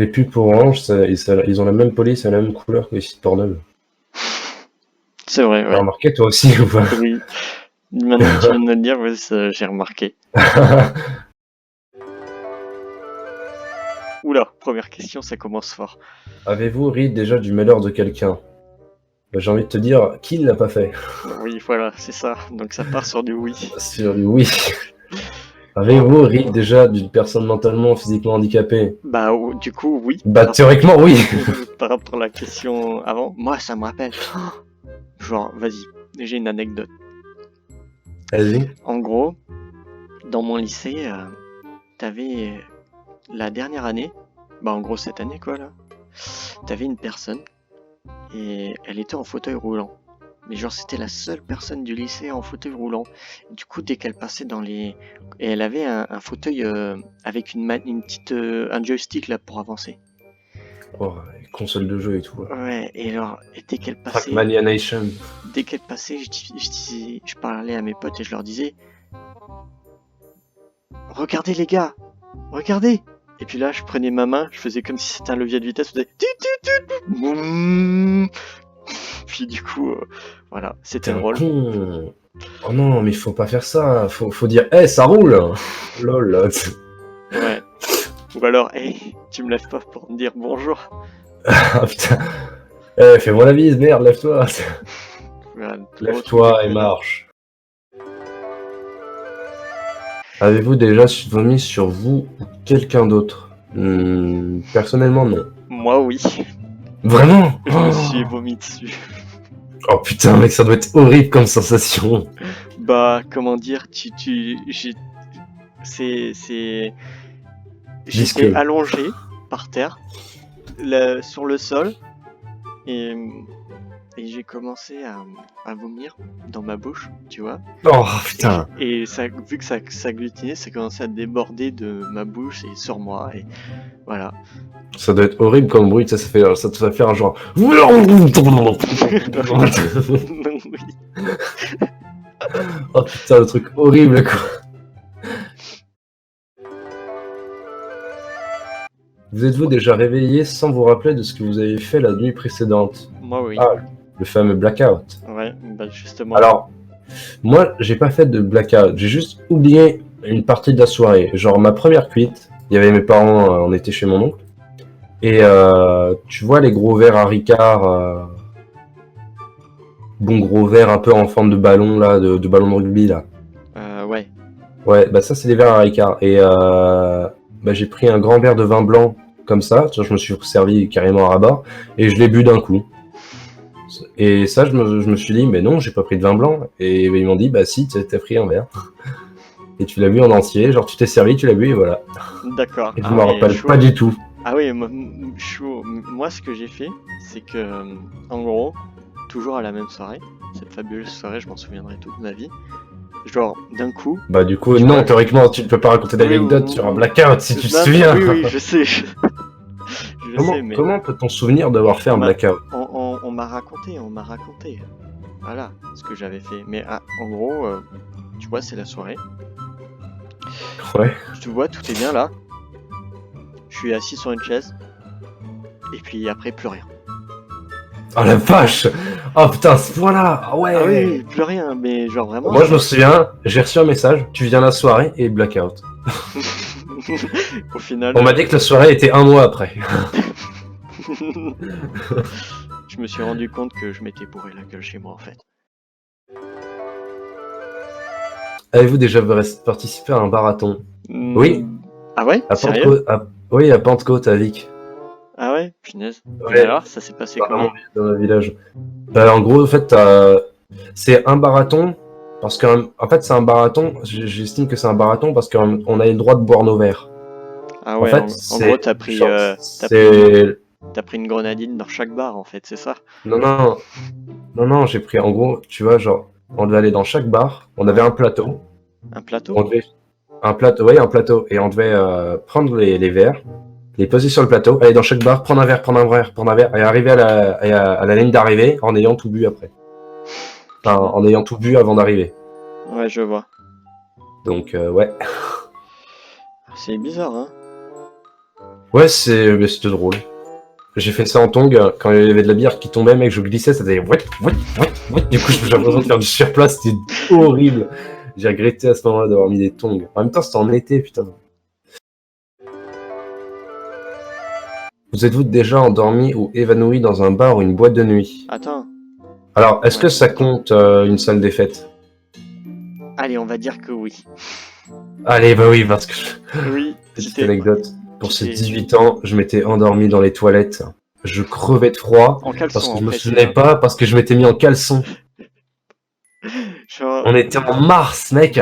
Les pubs pour Orange, ils ont la même police et la même couleur que les sites Pornhub. C'est vrai, T'as ouais. remarqué toi aussi ou pas? Oui. Maintenant que tu viens de me le dire, ouais, j'ai remarqué. Oula, première question, ça commence fort. Avez-vous ri déjà du malheur de quelqu'un? Bah, j'ai envie de te dire, qui ne l'a pas fait? Oui, voilà, c'est ça. Donc ça part sur du oui. Sur du oui. Avez-vous ri déjà d'une personne mentalement ou physiquement handicapée? Bah, du coup, oui. Bah théoriquement oui. Par rapport à la question avant, moi, ça me rappelle. Genre, vas-y, j'ai une anecdote. Vas-y. En gros, dans mon lycée, t'avais la dernière année, bah en gros cette année quoi là, t'avais une personne et elle était en fauteuil roulant. Mais genre c'était la seule personne du lycée en fauteuil roulant. Du coup dès qu'elle passait dans les... Et elle avait un fauteuil avec une petite... un joystick là pour avancer. Oh, console de jeu et tout. Ouais, et alors, et Trackmania Nation. dès qu'elle passait, je parlais à mes potes et je leur disais, regardez les gars, regardez. Et puis là, je prenais ma main, je faisais comme si c'était un levier de vitesse, je faisais boum. Puis du coup, voilà, c'était T'es un drôle. con. Oh non, mais il faut pas faire ça. Faut dire, hey, ça roule. Lol. Ouais. Ou alors, hey, tu me lèves pas pour me dire bonjour. Ah putain. Eh, fais-moi la bise, merde, lève-toi. Voilà, Lève-toi et marche. Avez-vous déjà vomi sur vous ou quelqu'un d'autre? Personnellement, non. Moi, oui. Vraiment? Je me suis vomi dessus. Oh putain, mec, ça doit être horrible comme sensation. Bah, comment dire, j'étais allongé par terre, sur le sol, et j'ai commencé à vomir dans ma bouche, tu vois. Oh putain. Et ça, vu que ça glutinait, ça commençait à déborder de ma bouche et sur moi, et voilà. Ça doit être horrible comme bruit, ça te fait faire un genre. Oui. Oh putain, le truc horrible quoi. Vous êtes-vous déjà réveillé sans vous rappeler de ce que vous avez fait la nuit précédente? Moi, oui. Ah, le fameux blackout. Ouais, bah justement. Alors, moi, j'ai pas fait de blackout, j'ai juste oublié une partie de la soirée. Genre, ma première cuite, il y avait mes parents, on était chez mon oncle. Et tu vois les gros verres à Ricard, bon gros verres un peu en forme de ballon là, de ballon de rugby là. Ouais. Ouais, bah ça c'est des verres à Ricard. Et bah, j'ai pris un grand verre de vin blanc comme ça, tu vois, je me suis servi carrément à rabat et je l'ai bu d'un coup. Et ça, je me suis dit, mais non, j'ai pas pris de vin blanc. Et ils m'ont dit, bah si, t'as pris un verre. Et tu l'as bu en entier, genre tu t'es servi, tu l'as bu et voilà. D'accord. Et je me rappelle pas du tout. Ah oui, chaud. Moi, ce que j'ai fait, c'est que, en gros, toujours à la même soirée, cette fabuleuse soirée, je m'en souviendrai toute ma vie. Genre, d'un coup. Bah, du coup, non, théoriquement, tu ne peux pas raconter d'anecdote sur un blackout si tu te souviens. Oui, je sais. Comment peut-on souvenir d'avoir fait un blackout? On m'a raconté. Voilà ce que j'avais fait. Mais en gros, tu vois, c'est la soirée. Ouais. Je te vois, tout est bien là. Je suis assis sur une chaise. Et puis après, plus rien. Oh la vache! Oh putain, ce point-là! Ah ouais! Ah oui, plus rien, mais genre vraiment. Moi, je me souviens, j'ai reçu un message, tu viens la soirée et blackout. Au final. On m'a dit que la soirée était un mois après. Je me suis rendu compte que je m'étais bourré la gueule chez moi en fait. Avez-vous déjà participé à un marathon? Oui. Ah ouais? Sérieux? Oui, à Pentecôte, à Vic. Ah ouais? Punaise. Ouais. Et alors, ça s'est passé comment? Dans le village. Bah, en gros, en fait, c'est un marathon, parce qu'en fait, c'est un marathon, j'estime que c'est un marathon parce qu'on a le droit de boire nos verres. Ah ouais, en gros, t'as pris une grenadine dans chaque bar, en fait, c'est ça? Non, j'ai pris, en gros, tu vois, genre, on devait aller dans chaque bar, on avait un plateau. Un plateau? Un plateau, et on devait prendre les verres, les poser sur le plateau, aller dans chaque bar, prendre un verre, et arriver à la ligne d'arrivée en ayant tout bu après. Enfin, en ayant tout bu avant d'arriver. Ouais, je vois. Donc, ouais. C'est bizarre, hein. Ouais, c'était drôle. J'ai fait ça en tongs, quand il y avait de la bière qui tombait, mec, je glissais, ça faisait what. Du coup, j'avais l'impression de faire du surplace, c'était horrible. J'ai regretté à ce moment-là d'avoir mis des tongs. En même temps, c'était en été, putain. Vous êtes-vous déjà endormi ou évanoui dans un bar ou une boîte de nuit? Attends. Alors, est-ce Ouais, que ça attends. compte une salle des fêtes? Allez, on va dire que oui. Allez, bah oui, parce que Oui, petite j'étais anecdote. Pour ces j'étais 18 ans, je m'étais endormi dans les toilettes. Je crevais de froid en parce caleçon que en je me précis, souvenais hein. pas, parce que je m'étais mis en caleçon. Genre, On était en mars, mec.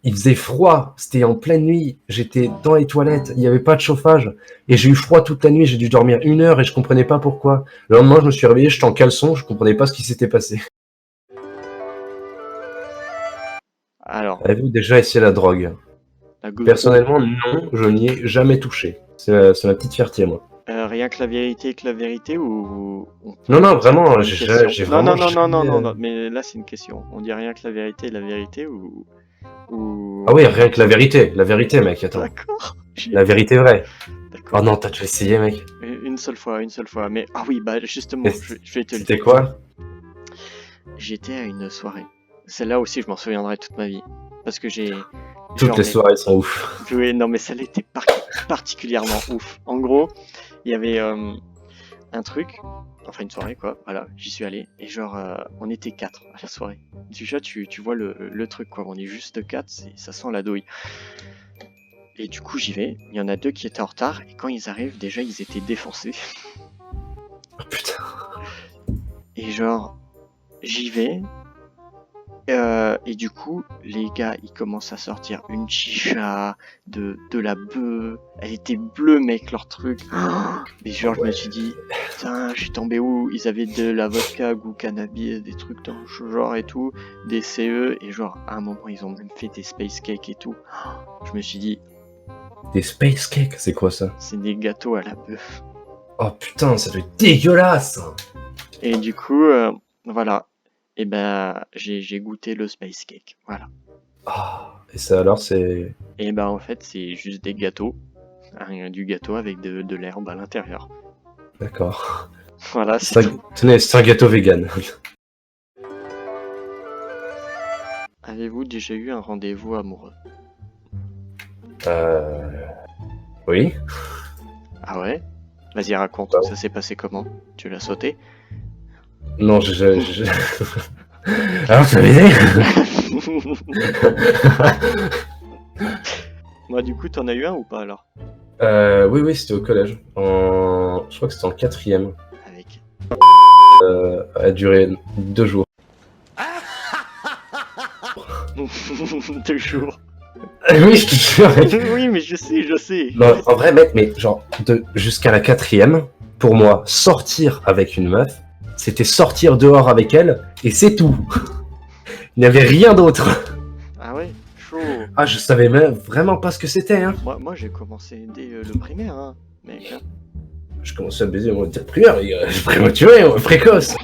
Il faisait froid. C'était en pleine nuit. J'étais dans les toilettes. Il n'y avait pas de chauffage. Et j'ai eu froid toute la nuit. J'ai dû dormir 1 heure et je comprenais pas pourquoi. Le lendemain, je me suis réveillé, j'étais en caleçon. Je comprenais pas ce qui s'était passé. alors, Avez-vous déjà essayé la drogue? la go. Personnellement, non, je n'y ai jamais touché. C'est ma petite fierté, moi. Rien que la vérité ou on Non, pose non, directement vraiment, une question? j'ai Non, vraiment non, non, non, non, jamais. non, non, mais là c'est une question. On dit rien que la vérité ou Ah oui, rien que la vérité, mec, attends. D'accord. La vérité vraie. D'accord. Oh non, t'as déjà essayé, mec? Une seule fois. Mais ah oui, bah justement, Et je vais te le c'était dire. quoi? J'étais à une soirée. Celle-là aussi, je m'en souviendrai toute ma vie. Parce que j'ai. Toutes Genre, les mais. soirées sont ouf. Oui, non, mais celle-là était particulièrement ouf. En gros, il y avait un truc. Enfin, une soirée, quoi. Voilà, j'y suis allé. Et genre, on était 4 à la soirée. Déjà, tu vois le truc, quoi. On est juste 4, ça sent la douille. Et du coup, j'y vais. Il y en a 2 qui étaient en retard. Et quand ils arrivent, déjà, ils étaient défoncés. Oh putain. Et genre, j'y vais. Et du coup, les gars, ils commencent à sortir une chicha, de la bœuf. Elle était bleue, mec, leur truc. Mais genre, je me suis dit, putain, je suis tombé où? Ils avaient de la vodka, goût cannabis, des trucs dans ce genre et tout, des CE. Et genre, à un moment, ils ont même fait des space cakes et tout. Je me suis dit, Des space cakes, c'est quoi ça? c'est des gâteaux à la bœuf. Oh putain, ça doit être dégueulasse! Et du coup, voilà. Et ben, j'ai goûté le space cake. Voilà. Ah, et ça alors, c'est. Et ben, en fait, c'est juste des gâteaux. Du gâteau avec de l'herbe à l'intérieur. D'accord. Voilà, c'est tout. Tenez, c'est un gâteau vegan. Avez-vous déjà eu un rendez-vous amoureux? Oui. Ah ouais? Vas-y, raconte. Ouais. Ça s'est passé comment? Tu l'as sauté? Non, Alors, ça m'aider? Moi, du coup, t'en as eu un ou pas alors? Oui, c'était au collège. Je crois que c'était en 4ème. Avec. A duré 2 jours. 2 jours. Oui, je te jure, mec. Oui, mais je sais. Non, en vrai, mec, mais genre, jusqu'à la 4ème, pour moi, sortir avec une meuf, c'était sortir dehors avec elle, et c'est tout. Il n'y avait rien d'autre. Ah ouais? Chaud. Ah, je savais même vraiment pas ce que c'était, hein. Moi j'ai commencé dès le primaire, hein, mec. Hein. Je commençais à baiser en mode primaire, prématuré, précoce.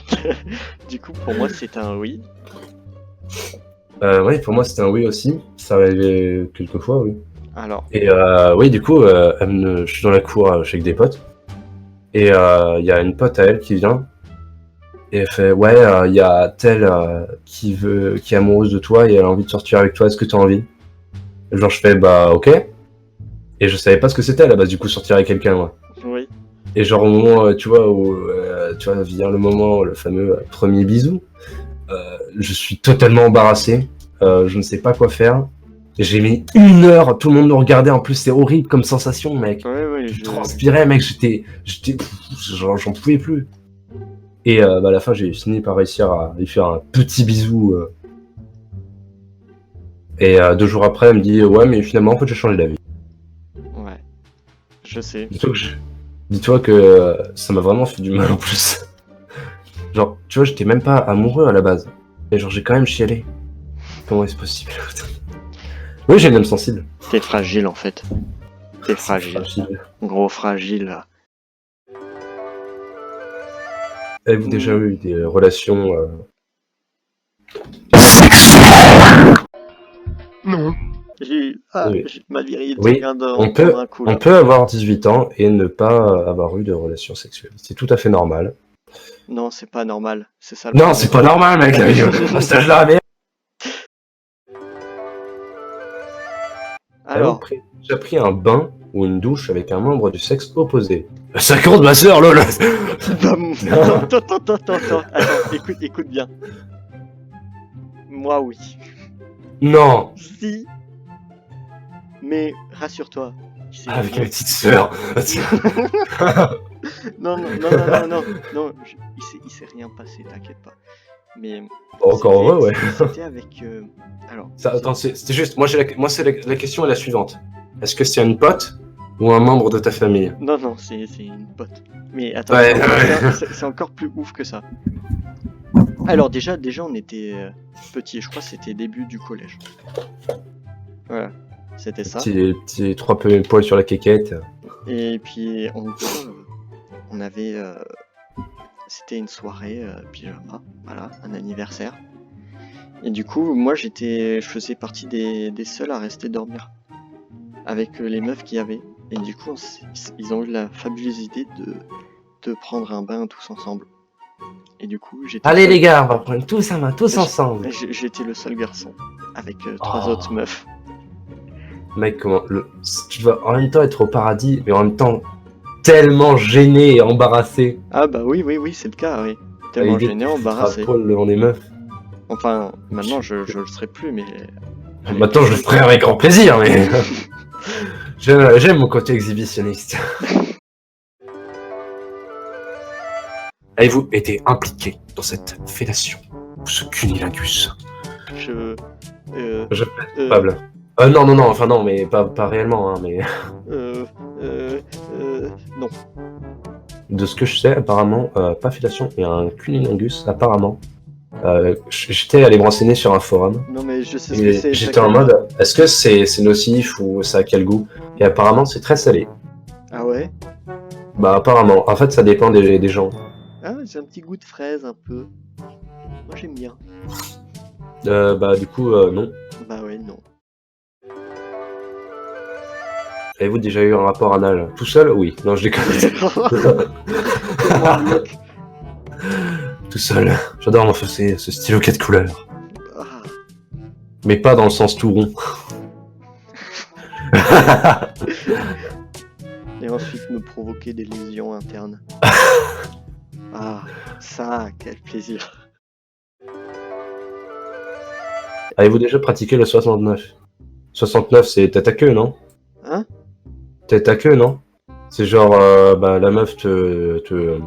Du coup, pour moi, c'est un oui. Oui, pour moi, c'était un oui aussi. Ça arrivait quelques fois, oui. Alors, Et oui, du coup, je suis dans la cour chez des potes. Et il y a une pote à elle qui vient. Et elle fait, ouais, il y a telle qui est amoureuse de toi et elle a envie de sortir avec toi, est-ce que t'as envie? Et genre, je fais, bah, ok. Et je savais pas ce que c'était à la base, du coup, sortir avec quelqu'un, moi. oui. Et genre, au moment, tu vois, où, tu vois, vient le moment, le fameux premier bisou, je suis totalement embarrassé. Je ne sais pas quoi faire. J'ai mis 1 heure, tout le monde nous regardait, en plus, c'est horrible comme sensation, mec. Ouais, Je transpirais, mec, j'en pouvais plus. Et à la fin, j'ai fini par réussir à lui faire un petit bisou. Et 2 jours après, elle me dit, ouais, mais finalement, en fait, j'ai changé d'avis. Ouais. Je sais. Dis-toi que ça m'a vraiment fait du mal en plus. Genre, tu vois, j'étais même pas amoureux à la base. Et genre, j'ai quand même chialé. Comment est-ce possible? Oui, j'ai une âme sensible. T'es fragile en fait. T'es fragile. Gros fragile. Avez-vous déjà eu des relations Non. Oui. Ma virilité Oui, vient d'en on peut, prendre un coup, on là. peut avoir 18 ans et ne pas avoir eu de relations sexuelles. C'est tout à fait normal. Non, c'est pas normal. C'est ça le Non, c'est problème. pas normal, mec. À cet âge-là, merde. Alors, J'ai pris un bain ou une douche avec un membre du sexe opposé. Ça compte, ma sœur, lol. attends, écoute bien. Moi, oui. Non, Si, mais rassure-toi. il s'est avec rien- ma petite sœur. non, il s'est rien passé, t'inquiète pas. Mais Encore heureux, ouais. c'était avec. Alors, Attends, c'était juste. Moi, la question est la suivante. Est-ce que c'est une pote ou un membre de ta famille? non, c'est une pote. Mais attends, Ouais, c'est encore plus ouf que ça. Alors déjà, on était petits. Je crois que c'était début du collège. Voilà, c'était ça. Petit 3 poils sur la quéquette. Et puis en gros, on avait. C'était une soirée pyjama, voilà, un anniversaire. Et du coup, moi je faisais partie des seuls à rester dormir avec les meufs qu'il y avait. Et du coup, ils ont eu la fabuleuse idée de prendre un bain tous ensemble. Et du coup, Allez, les gars, on va prendre tous un bain, tous ensemble. J'étais le seul garçon avec 3 autres meufs. Mec, tu dois en même temps être au paradis, mais en même temps tellement gêné et embarrassé. Ah bah oui, c'est le cas, oui. Tellement gêné, embarrassé. On est meuf. Enfin, maintenant je le serai plus, mais... Maintenant, je le ferai avec grand plaisir, mais... J'aime mon côté exhibitionniste. Avez-vous été impliqué dans cette fellation ou ce cunilingus? Je Coupable. Non, enfin non, mais pas réellement, hein, mais... non. De ce que je sais, apparemment, pas fellation, mais un cunilingus, apparemment. J'étais allé me renseigner sur un forum. Non mais je sais ce que c'est. J'étais en mode, est-ce que c'est nocif ou ça a quel goût? Et apparemment, c'est très salé. Ah ouais? Bah apparemment, en fait, ça dépend des gens. Ah, j'ai un petit goût de fraise un peu. Moi j'aime bien. Bah du coup, non. Bah ouais, non. Avez-vous déjà eu un rapport anal? Tout seul? Oui. Non, je déconne. Tout seul. J'adore m'enfoncer ce stylo 4 couleurs. Ah. Mais pas dans le sens tout rond. Et ensuite me provoquer des lésions internes. Ah, ça, quel plaisir. Avez-vous déjà pratiqué le 69? 69, c'est tête à queue, non? Hein? Tête à queue, non? C'est genre, bah, la meuf te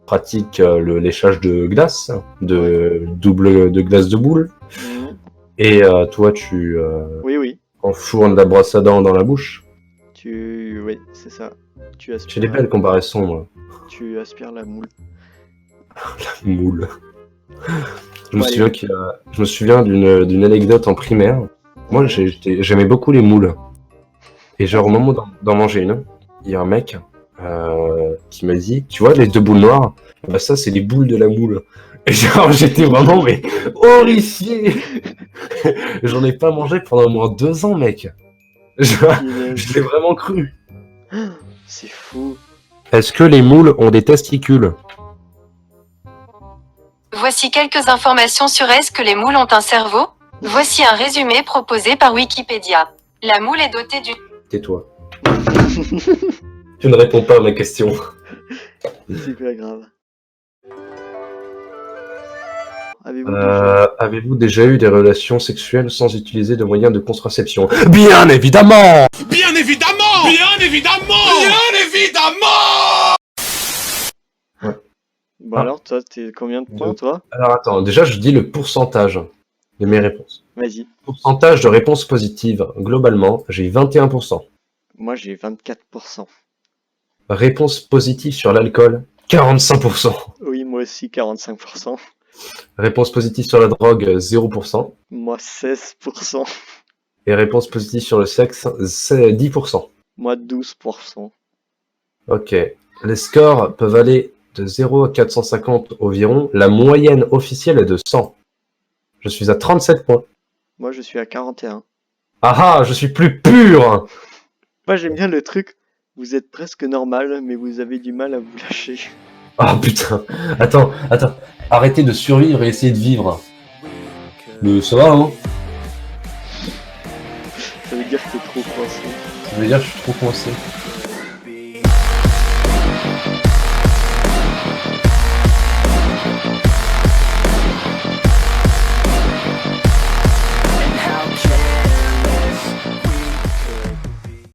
pratique le léchage de glace, de glace de boule. Mmh. Et toi, tu Oui. enfournes la brosse à dents dans la bouche. Oui, c'est ça. Tu aspires. J'ai des belles comparaisons, moi. Tu aspires la moule. Moule. Je me souviens d'une anecdote en primaire. Moi, j'aimais beaucoup les moules. Et genre, au moment d'en manger une, il y a un mec qui m'a dit, tu vois, les 2 boules noires, bah ça, c'est les boules de la moule. Et genre, j'étais vraiment, mais horrifié. J'en ai pas mangé pendant au moins 2 ans, mec. Je l'ai vraiment cru. C'est fou. Est-ce que les moules ont des testicules? Voici quelques informations sur est-ce que les moules ont un cerveau? Voici un résumé proposé par Wikipédia. La moule est dotée d'une... Tais-toi. Tu ne réponds pas à ma question. C'est pas grave. Avez-vous déjà eu des relations sexuelles sans utiliser de moyens de contraception? Bien évidemment! Bien évidemment! Bien évidemment! Bien évidemment! Bon alors, toi, t'es combien de points, toi? Alors attends, déjà je dis le pourcentage de mes réponses. Vas-y. Pourcentage de réponses positives, globalement, j'ai 21%. Moi, j'ai 24%. Réponse positive sur l'alcool, 45%. Oui, moi aussi, 45%. Réponse positive sur la drogue, 0%. Moi, 16%. Et réponse positive sur le sexe, c'est 10%. Moi, 12%. Ok. Les scores peuvent aller de 0 à 450 environ. La moyenne officielle est de 100. Je suis à 37 points. Moi, je suis à 41. Ah ah, je suis plus pur. Moi j'aime bien le truc, vous êtes presque normal, mais vous avez du mal à vous lâcher. Ah putain. Attends. Arrêtez de survivre et essayez de vivre. Mais ça va, hein? Ça veut dire que t'es trop coincé. Ça veut dire que je suis trop coincé.